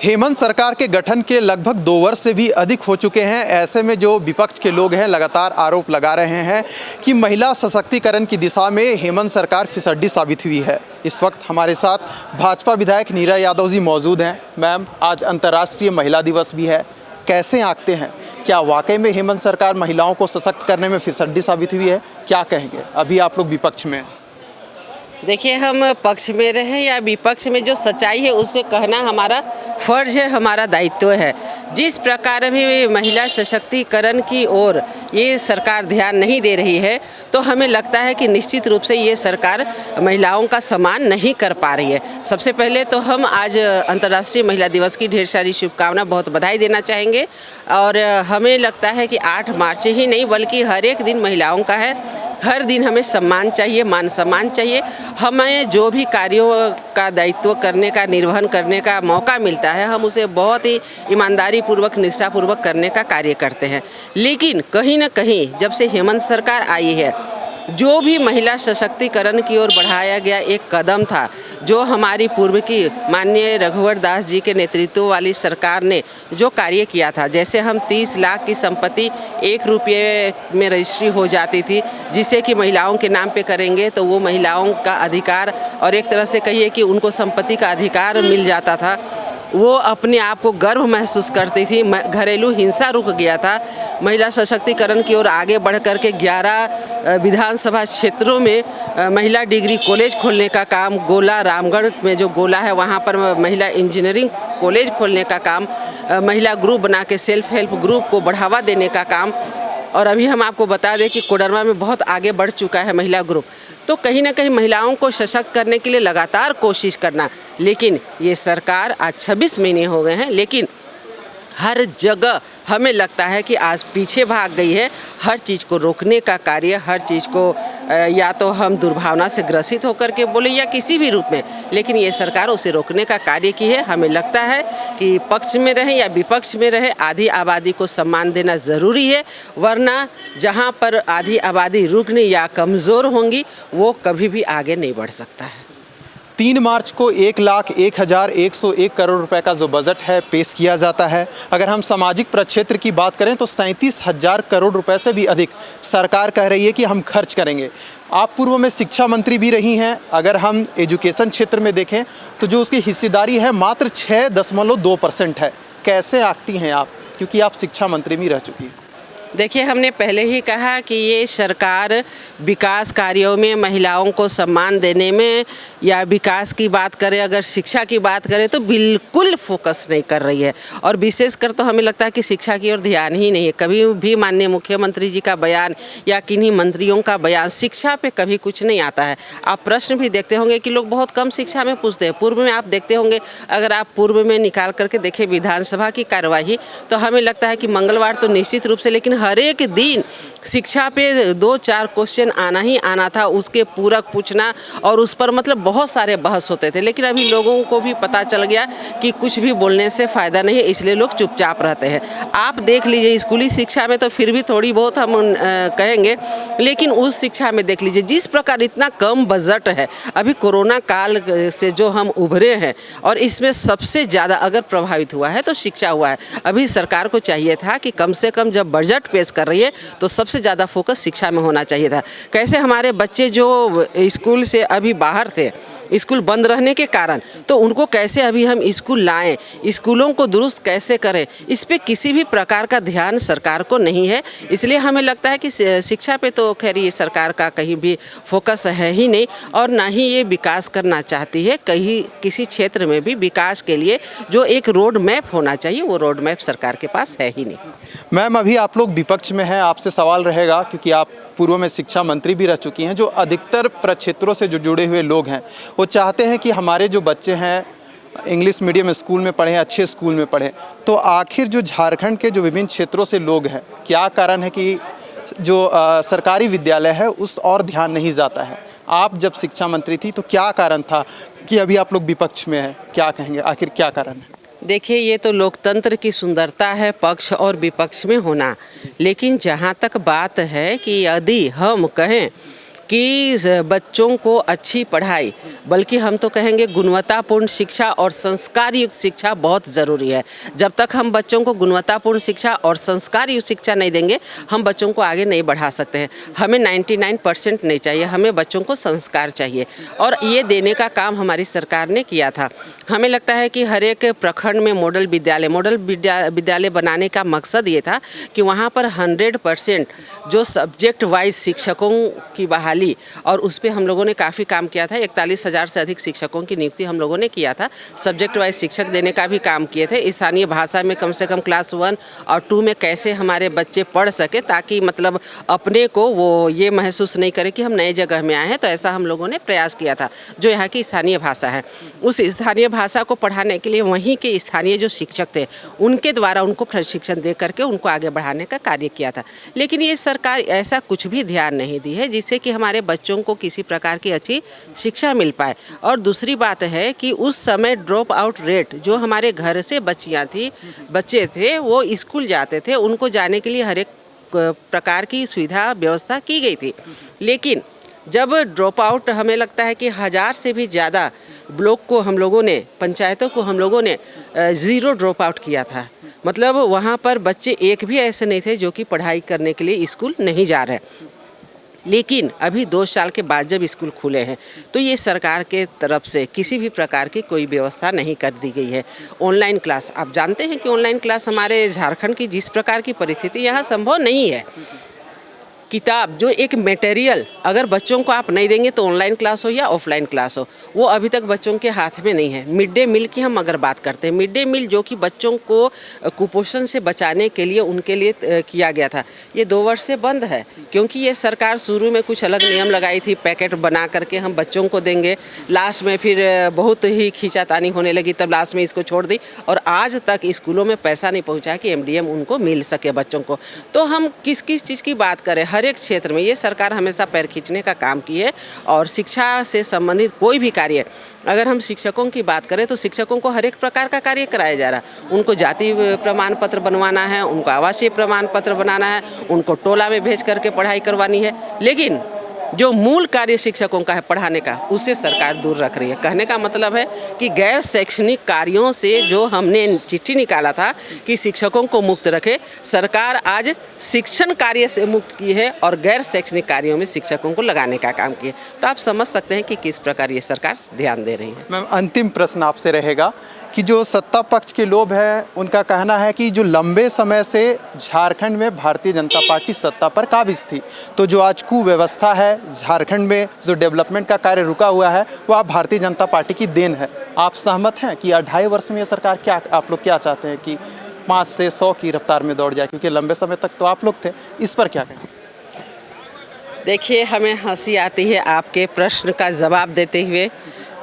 हेमंत सरकार के गठन के लगभग 2 वर्ष से भी अधिक हो चुके हैं। ऐसे में जो विपक्ष के लोग हैं लगातार आरोप लगा रहे हैं कि महिला सशक्तिकरण की दिशा में हेमंत सरकार फिसड्डी साबित हुई है। इस वक्त हमारे साथ भाजपा विधायक नीरा यादव जी मौजूद हैं। मैम, आज अंतर्राष्ट्रीय महिला दिवस भी है, कैसे आंकते हैं? क्या वाकई में हेमंत सरकार महिलाओं को सशक्त करने में फिसड्डी साबित हुई है? क्या कहेंगे? अभी आप लोग विपक्ष में हैं। देखिए, हम पक्ष में रहें या विपक्ष में, जो सच्चाई है उससे कहना हमारा फर्ज है, हमारा दायित्व है। जिस प्रकार भी महिला सशक्तिकरण की ओर ये सरकार ध्यान नहीं दे रही है, तो हमें लगता है कि निश्चित रूप से ये सरकार महिलाओं का सम्मान नहीं कर पा रही है। सबसे पहले तो हम आज अंतर्राष्ट्रीय महिला दिवस की ढेर सारी शुभकामना, बहुत बधाई देना चाहेंगे। और हमें लगता है कि 8 मार्च ही नहीं बल्कि हर एक दिन महिलाओं का है। हर दिन हमें सम्मान चाहिए, मान सम्मान चाहिए। हमें जो भी कार्यों का दायित्व करने का, निर्वहन करने का मौका मिलता है, हम उसे बहुत ही ईमानदारी पूर्वक, निष्ठापूर्वक करने का कार्य करते हैं। लेकिन कहीं न कहीं जब से हेमंत सरकार आई है, जो भी महिला सशक्तिकरण की ओर बढ़ाया गया एक कदम था, जो हमारी पूर्व की माननीय रघुवर दास जी के नेतृत्व वाली सरकार ने जो कार्य किया था, जैसे हम 30 लाख की संपत्ति 1 रुपये में रजिस्ट्री हो जाती थी, जिसे कि महिलाओं के नाम पे करेंगे तो वो महिलाओं का अधिकार, और एक तरह से कहिए कि उनको संपत्ति का अधिकार मिल जाता था। वो अपने आप को गर्व महसूस करती थी। घरेलू हिंसा रुक गया था। महिला सशक्तिकरण की ओर आगे बढ़ कर के 11 विधानसभा क्षेत्रों में महिला डिग्री कॉलेज खोलने का काम, गोला रामगढ़ में जो गोला है वहाँ पर महिला इंजीनियरिंग कॉलेज खोलने का काम, महिला ग्रुप बना के सेल्फ हेल्प ग्रुप को बढ़ावा देने का काम, और अभी हम आपको बता दें कि कोडरमा में बहुत आगे बढ़ चुका है महिला ग्रुप। तो कहीं ना कहीं महिलाओं को सशक्त करने के लिए लगातार कोशिश करना, लेकिन ये सरकार आज 26 महीने हो गए हैं, लेकिन हर जगह हमें लगता है कि आज पीछे भाग गई है। हर चीज़ को रोकने का कार्य, हर चीज़ को या तो हम दुर्भावना से ग्रसित होकर के बोले या किसी भी रूप में, लेकिन ये सरकार उसे रोकने का कार्य की है। हमें लगता है कि पक्ष में रहे या विपक्ष में रहे, आधी आबादी को सम्मान देना ज़रूरी है, वरना जहाँ पर आधी आबादी रुकने या कमज़ोर होंगी वो कभी भी आगे नहीं बढ़ सकता है। 3 मार्च को 1,01,101 करोड़ रुपए का जो बजट है पेश किया जाता है। अगर हम सामाजिक प्रक्षेत्र की बात करें तो 37,000 करोड़ रुपए से भी अधिक सरकार कह रही है कि हम खर्च करेंगे। आप पूर्व में शिक्षा मंत्री भी रही हैं। अगर हम एजुकेशन क्षेत्र में देखें तो जो उसकी हिस्सेदारी है मात्र 6.2% है। कैसे आंकती हैं आप, क्योंकि आप शिक्षा मंत्री भी रह चुकी हैं? देखिए, हमने पहले ही कहा कि ये सरकार विकास कार्यों में महिलाओं को सम्मान देने में या विकास की बात करें, अगर शिक्षा की बात करें तो बिल्कुल फोकस नहीं कर रही है। और विशेषकर तो हमें लगता है कि शिक्षा की ओर ध्यान ही नहीं है। कभी भी माननीय मुख्यमंत्री जी का बयान या किन्हीं मंत्रियों का बयान शिक्षा पे कभी कुछ नहीं आता है। आप प्रश्न भी देखते होंगे कि लोग बहुत कम शिक्षा में पूछते हैं। पूर्व में आप देखते होंगे, अगर आप पूर्व में निकाल करके देखें विधानसभा की कार्यवाही, तो हमें लगता है कि मंगलवार तो निश्चित रूप से, लेकिन हर एक दिन शिक्षा पे 2-4 क्वेश्चन आना ही आना था, उसके पूरक पूछना, और उस पर मतलब बहुत सारे बहस होते थे। लेकिन अभी लोगों को भी पता चल गया कि कुछ भी बोलने से फ़ायदा नहीं है, इसलिए लोग चुपचाप रहते हैं। आप देख लीजिए, स्कूली शिक्षा में तो फिर भी थोड़ी बहुत हम कहेंगे, लेकिन उस शिक्षा में देख लीजिए जिस प्रकार इतना कम बजट है। अभी कोरोना काल से जो हम उभरे हैं, और इसमें सबसे ज़्यादा अगर प्रभावित हुआ है तो शिक्षा हुआ है। अभी सरकार को चाहिए था कि कम से कम जब बजट पेश कर रही है तो सबसे ज़्यादा फोकस शिक्षा में होना चाहिए था। कैसे हमारे बच्चे जो स्कूल से अभी बाहर थे, स्कूल बंद रहने के कारण, तो उनको कैसे अभी हम स्कूल लाएं, स्कूलों को दुरुस्त कैसे करें, इस पे किसी भी प्रकार का ध्यान सरकार को नहीं है। इसलिए हमें लगता है कि शिक्षा पे तो खैर ये सरकार का कहीं भी फोकस है ही नहीं, और ना ही ये विकास करना चाहती है। कहीं किसी क्षेत्र में भी विकास के लिए जो एक रोड मैप होना चाहिए, वो रोड मैप सरकार के पास है ही नहीं। मैम, अभी आप लोग विपक्ष में हैं, आपसे सवाल रहेगा, क्योंकि आप पूर्व में शिक्षा मंत्री भी रह चुकी हैं। जो अधिकतर प्रक्षेत्रों से जो जुड़े हुए लोग हैं वो चाहते हैं कि हमारे जो बच्चे हैं इंग्लिश मीडियम स्कूल में पढ़ें, अच्छे स्कूल में पढ़ें। तो आखिर जो झारखंड के जो विभिन्न क्षेत्रों से लोग हैं, क्या कारण है कि जो सरकारी विद्यालय है उस और ध्यान नहीं जाता है? आप जब शिक्षा मंत्री थी तो क्या कारण था कि अभी आप लोग विपक्ष में हैं? क्या कहेंगे, आखिर क्या कारण है? देखिए, ये तो लोकतंत्र की सुंदरता है, पक्ष और विपक्ष में होना। लेकिन जहाँ तक बात है कि यदि हम कहें कि बच्चों को अच्छी पढ़ाई, बल्कि हम तो कहेंगे गुणवत्तापूर्ण शिक्षा और संस्कार युक्त शिक्षा बहुत ज़रूरी है। जब तक हम बच्चों को गुणवत्तापूर्ण शिक्षा और संस्कार युक्त शिक्षा नहीं देंगे, हम बच्चों को आगे नहीं बढ़ा सकते हैं। हमें 99% नहीं चाहिए, हमें बच्चों को संस्कार चाहिए, और ये देने का काम हमारी सरकार ने किया था। हमें लगता है कि हर एक प्रखंड में मॉडल विद्यालय बनाने का मकसद ये था कि वहाँ पर 100% जो सब्जेक्ट वाइज शिक्षकों की बहाली, और उस पर हम लोगों ने काफ़ी काम किया था। 41,000 से अधिक शिक्षकों की नियुक्ति हम लोगों ने किया था। सब्जेक्ट वाइज शिक्षक देने का भी काम किए थे। स्थानीय भाषा में कम से कम क्लास 1 और 2 में कैसे हमारे बच्चे पढ़ सके, ताकि मतलब अपने को वो ये महसूस नहीं करे कि हम नए जगह में आए हैं। तो ऐसा हम लोगों ने प्रयास किया था। जो यहाँ की स्थानीय भाषा है, उस स्थानीय भाषा को पढ़ाने के लिए वहीं के स्थानीय जो शिक्षक थे, उनके द्वारा उनको प्रशिक्षण दे करके उनको आगे बढ़ाने का कार्य किया था। लेकिन ये सरकार ऐसा कुछ भी ध्यान नहीं दी है जिससे कि हमारे बच्चों को किसी प्रकार की अच्छी शिक्षा मिल पाए। और दूसरी बात है कि उस समय ड्रॉप आउट रेट, जो हमारे घर से बच्चे थे वो स्कूल जाते थे, उनको जाने के लिए हर एक प्रकार की सुविधा व्यवस्था की गई थी। लेकिन जब ड्रॉप आउट, हमें लगता है कि 1000 से भी ज़्यादा ब्लॉक को हम लोगों ने, पंचायतों को हम लोगों ने 0 ड्रॉप आउट किया था। मतलब वहाँ पर बच्चे एक भी ऐसे नहीं थे जो कि पढ़ाई करने के लिए स्कूल नहीं जा रहे। लेकिन अभी 2 साल के बाद जब स्कूल खुले हैं, तो ये सरकार के तरफ से किसी भी प्रकार की कोई व्यवस्था नहीं कर दी गई है। ऑनलाइन क्लास, आप जानते हैं कि ऑनलाइन क्लास हमारे झारखंड की जिस प्रकार की परिस्थिति यहाँ संभव नहीं है। किताब, जो एक मटेरियल अगर बच्चों को आप नहीं देंगे, तो ऑनलाइन क्लास हो या ऑफलाइन क्लास हो, वो अभी तक बच्चों के हाथ में नहीं है। मिड डे मील की हम अगर बात करते हैं, मिड डे मील जो कि बच्चों को कुपोषण से बचाने के लिए उनके लिए किया गया था, ये 2 वर्ष से बंद है। क्योंकि ये सरकार शुरू में कुछ अलग नियम लगाई थी, पैकेट बना करके हम बच्चों को देंगे, लास्ट में फिर बहुत ही खींचातानी होने लगी, तब लास्ट में इसको छोड़ दी, और आज तक स्कूलों में पैसा नहीं पहुँचा कि MDM उनको मिल सके बच्चों को। तो हम किस किस चीज़ की बात करें, हर एक क्षेत्र में ये सरकार हमेशा पैर खींचने का काम की है। और शिक्षा से संबंधित कोई भी कार्य, अगर हम शिक्षकों की बात करें तो शिक्षकों को हर एक प्रकार का कार्य कराया जा रहा है। उनको जाति प्रमाण पत्र बनवाना है, उनको आवासीय प्रमाण पत्र बनाना है, उनको टोला में भेज करके पढ़ाई करवानी है। लेकिन जो मूल कार्य शिक्षकों का है पढ़ाने का, उससे सरकार दूर रख रही है। कहने का मतलब है कि गैर शैक्षणिक कार्यों से जो हमने चिट्ठी निकाला था कि शिक्षकों को मुक्त रखे, सरकार आज शिक्षण कार्य से मुक्त की है और गैर शैक्षणिक कार्यों में शिक्षकों को लगाने का काम किया। तो आप समझ सकते हैं कि किस प्रकार ये सरकार ध्यान दे रही है। मैम, अंतिम प्रश्न आपसे रहेगा कि जो सत्ता पक्ष के लोग हैं, उनका कहना है कि जो लंबे समय से झारखंड में भारतीय जनता पार्टी सत्ता पर काबिज थी, तो जो आज कुव्यवस्था है झारखंड में, जो डेवलपमेंट का कार्य रुका हुआ है, वो आप भारतीय जनता पार्टी की देन है। आप सहमत हैं कि 2.5 वर्ष में ये सरकार आप लोग क्या चाहते हैं कि 5 से 100 की रफ्तार में दौड़ जाए? क्योंकि लंबे समय तक तो आप लोग थे, इस पर क्या कहें? देखिए, हमें हंसी आती है आपके प्रश्न का जवाब देते हुए,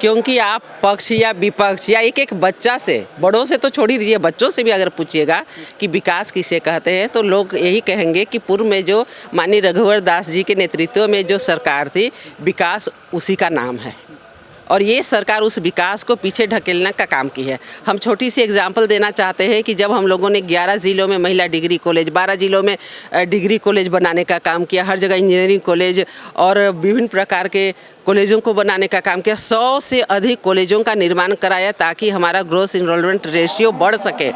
क्योंकि आप पक्ष या विपक्ष या एक बच्चा से, बड़ों से तो छोड़ ही दीजिए, बच्चों से भी अगर पूछिएगा कि विकास किसे कहते हैं, तो लोग यही कहेंगे कि पूर्व में जो माननीय रघुवर दास जी के नेतृत्व में जो सरकार थी, विकास उसी का नाम है। और ये सरकार उस विकास को पीछे ढकेलने का काम की है। हम छोटी सी एग्जांपल देना चाहते हैं कि जब हम लोगों ने 11 ज़िलों में महिला डिग्री कॉलेज, 12 ज़िलों में डिग्री कॉलेज बनाने का काम किया, हर जगह इंजीनियरिंग कॉलेज और विभिन्न प्रकार के कॉलेजों को बनाने का काम किया, 100 से अधिक कॉलेजों का निर्माण कराया ताकि हमारा ग्रोस इनरोलमेंट रेशियो बढ़ सके।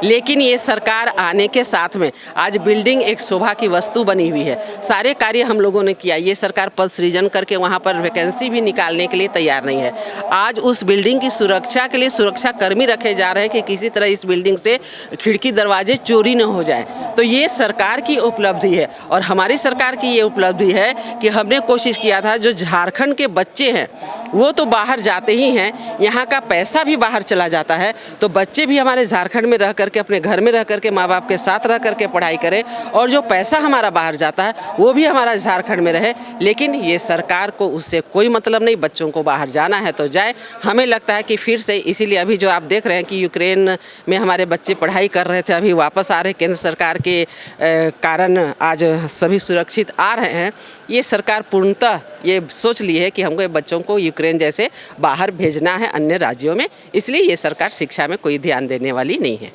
लेकिन ये सरकार आने के साथ में आज बिल्डिंग एक शोभा की वस्तु बनी हुई है। सारे कार्य हम लोगों ने किया। ये सरकार पद सृजन करके वहाँ पर वैकेंसी भी निकालने के लिए तैयार नहीं है। आज उस बिल्डिंग की सुरक्षा के लिए सुरक्षा कर्मी रखे जा रहे हैं कि किसी तरह इस बिल्डिंग से खिड़की दरवाजे चोरी न हो जाए। तो ये सरकार की उपलब्धि है और हमारी सरकार की ये उपलब्धि है कि हमने कोशिश किया था, जो झारखंड के बच्चे हैं वो तो बाहर जाते ही हैं, यहाँ का पैसा भी बाहर चला जाता है, तो बच्चे भी हमारे झारखंड में रह करके, अपने घर में रह करके, माँ बाप के साथ रह करके पढ़ाई करें, और जो पैसा हमारा बाहर जाता है वो भी हमारा झारखंड में रहे। लेकिन ये सरकार को उससे कोई मतलब नहीं, बच्चों को बाहर जाना है तो जाए। हमें लगता है कि फिर से, इसीलिए अभी जो आप देख रहे हैं कि यूक्रेन में हमारे बच्चे पढ़ाई कर रहे थे, अभी वापस आ रहे, केंद्र सरकार के कारण आज सभी सुरक्षित आ रहे हैं। ये सरकार पूर्णतः ये सोच ली है कि हमको ये बच्चों को यूक्रेन जैसे बाहर भेजना है अन्य राज्यों में, इसलिए ये सरकार शिक्षा में कोई ध्यान देने वाली नहीं है।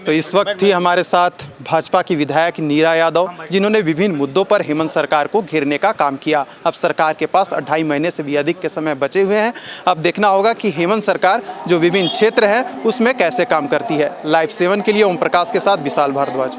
तो इस वक्त थी हमारे साथ भाजपा की विधायक नीरा यादव, जिन्होंने विभिन्न मुद्दों पर हेमंत सरकार को घेरने का काम किया। अब सरकार के पास 2.5 महीने से भी अधिक के समय बचे हुए हैं। अब देखना होगा कि हेमंत सरकार जो विभिन्न क्षेत्र हैं उसमें कैसे काम करती है। लाइव 7 के लिए ओम प्रकाश के साथ विशाल भारद्वाज।